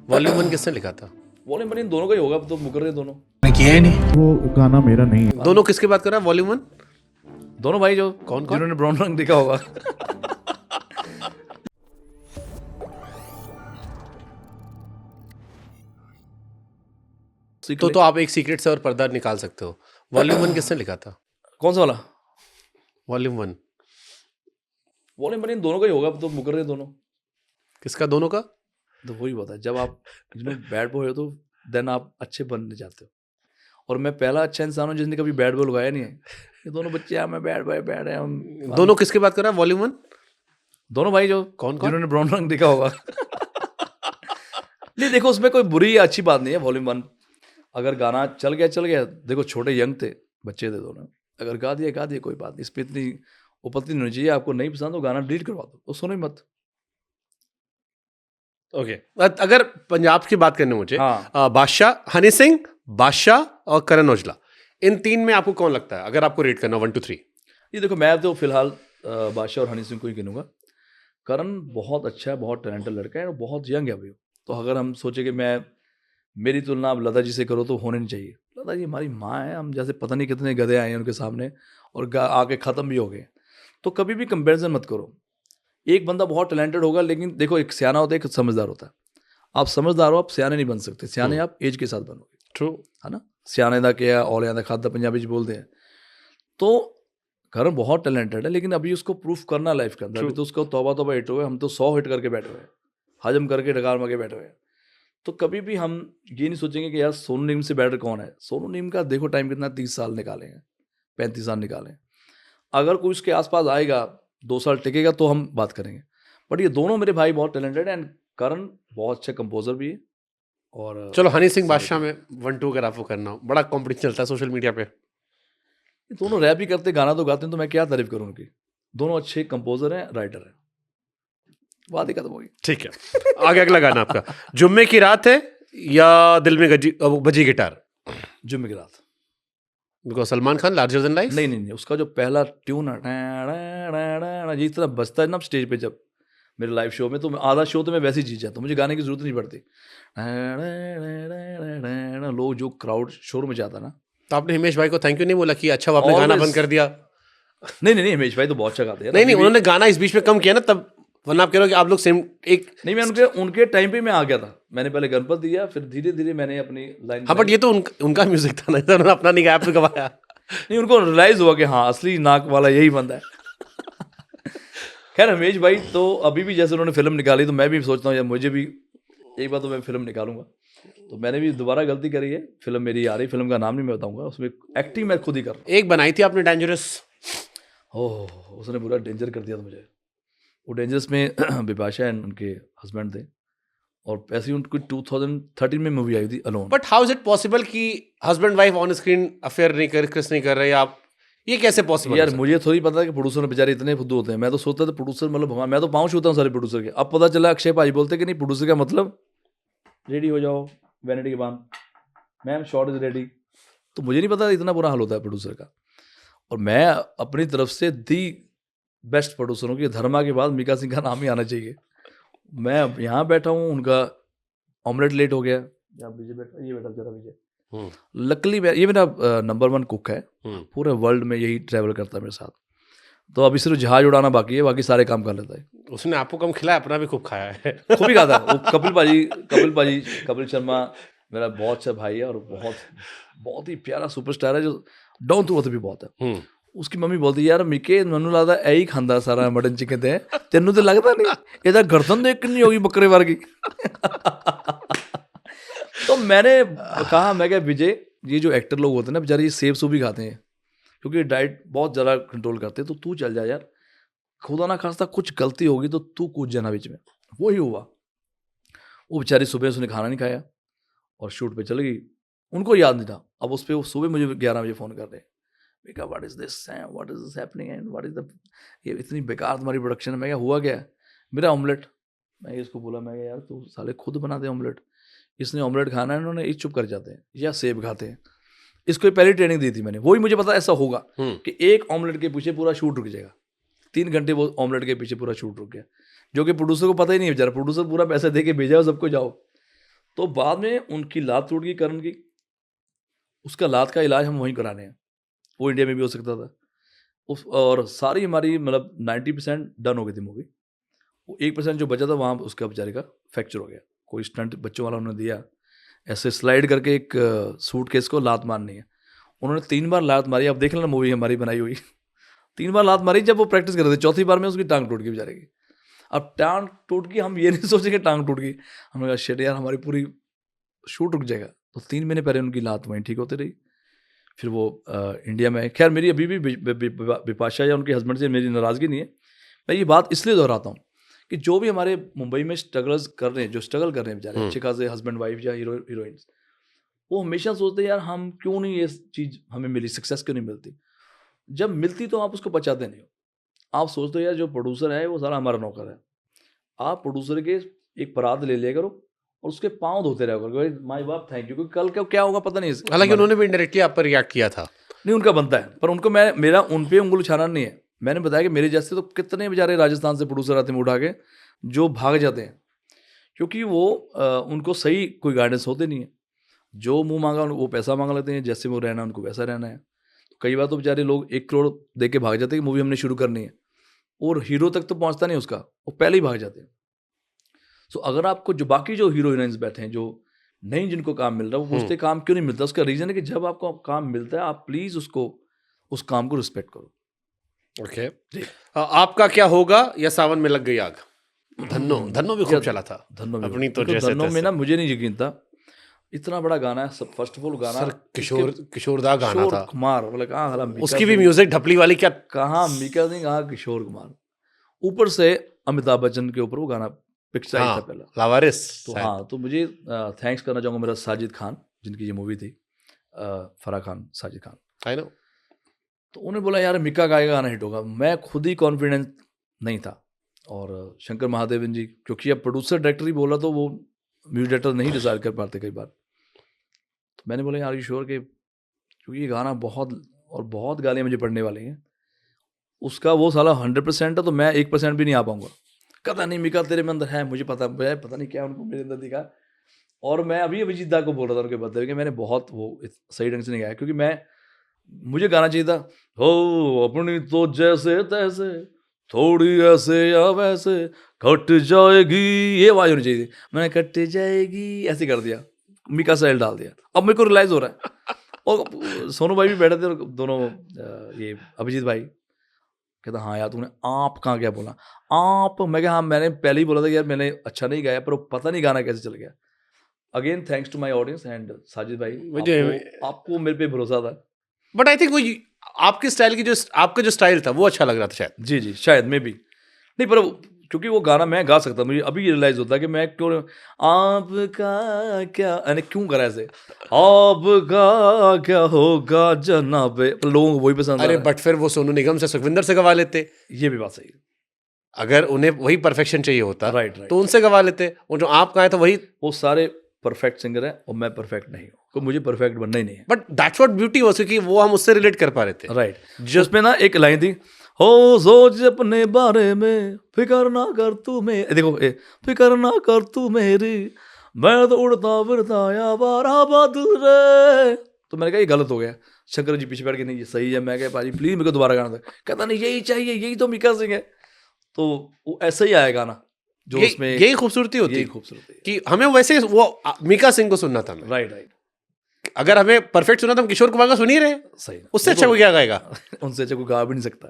Volume one किसने लिखा था? वॉल्यूम वन इन दोनों का ही होगा, अब तो मुकर रहे हैं दोनों। मैं किया ही नहीं। वो गाना मेरा नहीं है। दोनों किसकी बात कर रहा है? वॉल्यूम वन दोनों भाई जो कौन? जिन्होंने ब्राउन रंग देखा होगा। तो आप एक सीक्रेट से और पर्दा निकाल सकते हो। वॉल्यूम वन किसने लिखा था? कौन सा वाला? Volume one volume one in दोनों का ही होगा, अब तो मुकर रहे हैं दोनों। किसका? दोनों का? तो वही बात है, जब आप बैड बॉय हो तो देन आप अच्छे बनने जाते हो। और मैं पहला अच्छा इंसान हूँ जिसने कभी बैड बॉय लगाया नहीं है। ये दोनों बच्चे हैं, मैं बैड बॉय बैड है हम। दोनों किसकी बात कर रहा है? वॉल्यूम वन दोनों भाई जो कौन? जिन्होंने ब्राउन रंग देखा होगा। नहीं देखो, उसमें कोई बुरी या अच्छी बात नहीं है। वॉल्यूम वन अगर गाना चल गया। देखो छोटे यंग थे, बच्चे थे दोनों। अगर गा दिया कोई बात नहीं। इस पर इतनी उपलब्धि नहीं होनी चाहिए। आपको नहीं पसंद तो गाना डिलीट करवा दो, तो सुनो ही मत। ओके। अगर पंजाब की बात करनी मुझे, हाँ। बादशाह, हनी सिंह, बादशाह और करण औजला, इन तीन में आपको कौन लगता है अगर आपको रेट करना 1 to 3? ये देखो, मैं तो फिलहाल बादशाह और हनी सिंह को ही गिनूंगा। करण बहुत अच्छा है, बहुत टैलेंटेड लड़का है और बहुत यंग है अभी। तो अगर हम सोचे कि मेरी तुलना आप लता जी से करो तो होने नहीं चाहिए। लता जी हमारी माँ है, हम जैसे पता नहीं कितने गधे आए हैं उनके सामने और आके ख़त्म भी हो गए। तो कभी भी कंपैरिजन मत करो। एक बंदा बहुत टैलेंटेड होगा, लेकिन देखो एक सियाना होता है, एक समझदार होता है। आप समझदार हो, आप सियाने नहीं बन सकते। सियाने आप एज के साथ बनोगे, ट्रू है ना। सियाने दा क्या औलियां दा खादा पंजाबी च बोलते हैं। तो करण बहुत टैलेंटेड है, लेकिन अभी उसको प्रूफ करना लाइफ के अंदर। अभी तो उसको तौबा हिट हुए, हम तो 100 हिट करके बैठे हुए हैं, हजम करके डकार मार के बैठे हुए हैं। तो कभी भी हम ये नहीं सोचेंगे कि यार सोनू निगम से बेटर कौन है। सोनू निगम का देखो टाइम कितना, 30 साल निकाले हैं, 35 साल निकाले हैं। अगर कोई उसके आसपास आएगा, 2 साल टिकेगा तो हम बात करेंगे। बट ये दोनों मेरे भाई बहुत टैलेंटेड हैं। एंड करण बहुत अच्छा कंपोजर भी है। और चलो, हनी सिंह बादशाह में 1 2 अगर आपको करना हो, बड़ा कंपटीशन चलता है सोशल मीडिया पे। ये दोनों रैप भी करते, गाना तो गाते हैं, तो मैं क्या तारीफ करूँ उनकी। दोनों अच्छे कंपोजर हैं, राइटर हैं। बात ही खत्म होगी। ठीक है, आगे अगला गाना आपका जुम्मे की रात है या दिल में बजी गिटार? जुम्मे की रात। Because Salman Khan larger than life. नहीं, उसका जो पहला ट्यून है, जिस तरह बजता है ना स्टेज पे, जब मेरे लाइव शो में, तो आधा शो तो मैं वैसे ही जीत जाता हूँ। मुझे गाने की जरूरत नहीं पड़ती। लोग जो क्राउड शोर में जाता ना। तो आपने हिमेश भाई को थैंक यू नहीं बोला कि अच्छा वो आपने गाना बंद कर दिया? नहीं, हिमेश भाई तो बहुत अच्छा गाते हैं। नहीं, उन्होंने गाना इस बीच में कम किया ना, तब। वरना आप कह रहे हो कि आप लोग सेम एक। नहीं, मैं उनके टाइम पे मैं आ गया था। मैंने पहले गणपत दिया, फिर धीरे धीरे मैंने अपनी लाइन। हाँ, बट ये तो उनका म्यूजिक था ना, उन्होंने अपना नहीं गाया, आपने गवाया। नहीं, उनको रियलाइज हुआ कि हाँ असली नाक वाला यही बंदा है। खैर रमेश भाई तो अभी भी जैसे उन्होंने फिल्म निकाली, तो मैं भी सोचता हूँ यार मुझे भी एक बार तो मैं फिल्म निकालूंगा। तो मैंने भी दोबारा गलती करी है। फिल्म मेरी आ रही, फिल्म का नाम नहीं मैं बताऊंगा। उसमें एक्टिंग मैं खुद ही कर रहा हूँ। एक बनाई थी आपने, डेंजरस। ओह, उसने पूरा डेंजर कर दिया था मुझे। वो डेंजरस में बिपाशा एंड उनके हस्बैंड थे, और ऐसे ही उनकी 2013 में मूवी आई थी alone. But how is it possible कि husband wife on screen affair नहीं कर रहे आप? ये कैसे पॉसिबल? यार मुझे थोड़ी पता है कि प्रोड्यूसर बेचारे इतने फुद्दू होते हैं। मैं तो सोचता था प्रोड्यूसर मतलब भगवान। मैं तो पाँव छूता हूँ सारे प्रोड्यूसर के। अब पता चला अक्षय भाई बोलते कि नहीं, प्रोड्यूसर का मतलब रेडी हो जाओ वैनिटी के बाद, मैम शॉट इज रेडी। तो मुझे नहीं पता इतना बुरा हाल होता है प्रोड्यूसर का। और मैं अपनी तरफ से दी बेस्ट प्रोड्यूसर हूँ कि धर्मा के बाद मीका सिंह का नाम ही आना चाहिए। मैं यहाँ बैठा हूँ, उनका ऑमलेट लेट हो गया। विजय बैठा, ये बैठा जरा विजय। लकली ये मेरा नंबर 1 कुक है पूरे वर्ल्ड में। यही ट्रैवल करता है मेरे साथ। तो अभी सिर्फ जहाज उड़ाना बाकी है, बाकी सारे काम कर लेता है। उसने आपको कम खिलाया, अपना भी खूब खाया है। खूब ही खाता है वो। कपिल शर्मा मेरा बहुत अच्छा भाई है, और बहुत ही प्यारा सुपरस्टार है, जो डाउन टू अर्थ भी बहुत है। उसकी मम्मी बोलती यार मिके मैनू लगता यही खांदा सारा मटन चिकन है, तेनू तो लगता नहीं ਇਹਦਾ गर्दन देख कितनी होगी बकरे वर्गी। तो मैंने कहा, मैं क्या विजय, ये जो एक्टर लोग होते हैं ना बेचारे, ये सेब सूब ही खाते हैं क्योंकि डाइट बहुत ज़्यादा कंट्रोल करते हैं। तो तू चल जा यार, खुदा ना खास्ता कुछ गलती होगी तो तू कूद जाना बीच में। वही हुआ। वो बेचारी सुबह उसने खाना नहीं खाया और शूट पे चल गई। उनको याद नहीं था। अब उस पर वो सुबह मुझे 11 बजे फ़ोन कर रहे हैं, बेका what is this, what is this happening and what is the, ये इतनी बेकार तुम्हारी प्रोडक्शन है। मैं क्या हुआ क्या? मेरा ऑमलेट। मैं इसको बोला, मैं यार तू साले खुद बना दे ऑमलेट। इसने ऑमलेट खाना है, इन्होंने चुप कर जाते हैं या सेब खाते हैं। इसको पहले ट्रेनिंग दी थी मैंने। वही मुझे पता ऐसा होगा कि एक ऑमलेट के पीछे पूरा शूट रुक जाएगा। 3 घंटे वो ऑमलेट के पीछे पूरा शूट रुक गया, जो कि प्रोड्यूसर को पता ही नहीं है बेचारा। प्रोड्यूसर पूरा पैसा दे के भेजा हो सबको, जाओ। तो बाद में उनकी लात टूट गई करण की, उसका लात का इलाज हम वहीं करा रहे हैं, वो इंडिया में भी हो सकता था और सारी हमारी मतलब 90% डन हो गई थी मूवी। वो 1% जो बचा था वहाँ उसका बेचारे का फ्रैक्चर हो गया, कोई स्टंट बच्चों वाला उन्होंने दिया, ऐसे स्लाइड करके एक सूटकेस को लात मारनी है, उन्होंने 3 बार लात मारी। अब देख लेना मूवी हमारी बनाई हुई 3 बार लात मारी जब वो प्रैक्टिस कर रहे थे, चौथी बार में उसकी टांग टूट गई बेचारे की। अब टांग टूट गई, हम ये नहीं सोचे कि टांग टूट गई, हमने कहा शिट यार हमारी पूरी शूट रुक जाएगा। तो 3 महीने पहले उनकी लात वहीं ठीक होती रही, फिर वो इंडिया में। खैर मेरी अभी भी बिपाशा या उनके हस्बैंड से मेरी नाराज़गी नहीं है, मैं ये बात इसलिए दोहराता हूँ कि जो भी हमारे मुंबई में स्ट्रगल्स कर रहे हैं, जो स्ट्रगल कर रहे हैं बेचारे अच्छे खासे हस्बैंड वाइफ या हीरोइंस, वो हमेशा सोचते हैं यार हम क्यों नहीं ये चीज़ हमें मिली, सक्सेस क्यों नहीं मिलती। जब मिलती तो आप उसको पचाते नहीं हो, आप सोचते हो यार जो प्रोड्यूसर है वो सारा हमारा नौकर है। आप प्रोड्यूसर के एक परात ले लिया करो और उसके पाँव धोते रहो करो, माई बाप थैंक यू, क्योंकि कल क्या होगा पता नहीं। हालांकि उन्होंने भी इंडायरेक्टली आप पर रिएक्ट किया था। नहीं उनका बनता है, पर उनको मेरा उन पे उंगली उछाना नहीं है। मैंने बताया कि मेरे जैसे तो कितने बेचारे राजस्थान से प्रोड्यूसर आते हैं उठा के जो भाग जाते हैं, क्योंकि वो उनको सही कोई गाइडेंस होते नहीं है, जो मुंह मांगा वो पैसा मांग लेते हैं, जैसे वो रहना उनको वैसा रहना है। तो कई बार तो बेचारे लोग 1 करोड़ दे के भाग जाते हैं कि मूवी हमने शुरू करनी है, और हीरो तक तो पहुंचता नहीं उसका, वो पहले ही भाग जाते हैं। सो अगर आपको जो बाकी जो हीरो हीरोइंस बैठे हैं जो नहीं जिनको काम मिल रहा है, वो पूछते काम क्यों नहीं मिलता, उसका रीज़न है कि जब आपको काम मिलता है आप प्लीज़ उस काम को रिस्पेक्ट करो। ओके आपका क्या होगा या सावन में लग गई आग? धन्नो भी खूब चला था। धन्नो में अपनी तो देखो, जैसे धन्नो में ना मुझे नहीं यकीन था, इतना बड़ा गाना है सब। फर्स्ट ऑफ ऑल गाना सर किशोरदा गाना किशोर था, कुमार, बोले कहाँ हला मीका उसकी भी सिंह, म्यूजिक ढपली वाली क्या कहाँ मीका सिंह कहाँ किशोर कुमार, ऊपर से अमिताभ बच्चन के ऊपर वो गाना पिक्चर आई था पहला लावारिस। तो हाँ, तो मुझे थैंक्स करना चाहूँगा मेरा साजिद खान, जिनकी ये मूवी थी, फराह खान, साजिद खान। I know. तो उन्हें बोला यार मिक्का गाएगा गाना हिट होगा, मैं खुद ही कॉन्फिडेंस नहीं था। और शंकर महादेवन जी, क्योंकि अब प्रोड्यूसर डायरेक्टर ही बोला तो वो म्यूजिक डायरेक्टर नहीं डिसाइड कर पाते कई बार। तो मैंने बोला यार यू श्योर कि क्योंकि ये गाना बहुत गालियाँ मुझे पढ़ने वाली हैं, उसका वो साला 100% है तो मैं 1% भी नहीं आ पाऊंगा। कहता नहीं मिका तेरे में अंदर है, मुझे पता नहीं क्या उनको मेरे अंदर दिखा। और मैं अभी अभिजीत दा को बोल रहा था उनके बर्थडे कि मैंने बहुत वो सही ढंग से नहीं गाया, क्योंकि मुझे गाना चाहिए था हो अपनी तो जैसे तैसे थोड़ी ऐसे या वैसे कट जाएगी, ये आवाज होनी चाहिए थी। मैंने कट जाएगी ऐसे कर दिया, मिका स्टाइल डाल दिया। अब मेरे को रियलाइज हो रहा है, और सोनू भाई भी बैठे थे दोनों, ये अभिजीत भाई, कहता हाँ यार तूने आप कहाँ क्या बोला आप, मैं कहा हाँ मैंने पहले ही बोला था कि यार मैंने अच्छा नहीं गाया, पर वो पता नहीं गाना कैसे चल गया। Again thanks to my audience and Sajid भाई, आपको मेरे पे भरोसा था। बट आई थिंक वो आपके स्टाइल की आपका जो स्टाइल था वो अच्छा लग रहा था शायद। जी शायद में भी नहीं, पर क्योंकि वो गाना मैं गा सकता, मुझे अभी रियलाइज होता कि मैं क्यों आपका क्या यानी क्यों करा ऐसे, आपका क्या होगा जनाब, लोगों को वही पसंद। अरे बट फिर वो सोनू निगम से सुखविंदर से गवा लेते, ये भी बात सही है। अगर उन्हें वही परफेक्शन चाहिए होता राइट तो उनसे गवा लेते, वो जो आप कहा तो वही। वो सारे परफेक्ट सिंगर है और मैं परफेक्ट नहीं हूँ, तो मुझे परफेक्ट बनना ही नहीं है। But that's what beauty was, क्योंकि वो हम उससे रिलेट कर पा रहे थे। राइट, जिसमें ना एक लाइन थी, हो सोच अपने बारे में फिकर ना कर तू मेरी, देखो फिकर ना कर तू मेरी, मैं तो उड़ता फिरता या बारा बादल रे। तो मैंने कहा ये गलत हो गया। शंकर जी पीछे बैठ के नहीं ये सही है। मैं कहा भाजी प्लीज मेरे को दोबारा गाना था। कहता नहीं यही चाहिए, यही तो मिका सिंह है। तो वो ऐसा ही आया गाना जो उसमें यही खूबसूरती होती है, यही खूबसूरती है कि हमें वैसे वो मिका सिंह को सुनना था। राइट, अगर हमें परफेक्ट सुना तो हम किशोर कुमार का सुन ही रहे, सही, उससे अच्छा कोई क्या गाएगा। उनसे अच्छा कोई गा भी नहीं सकता।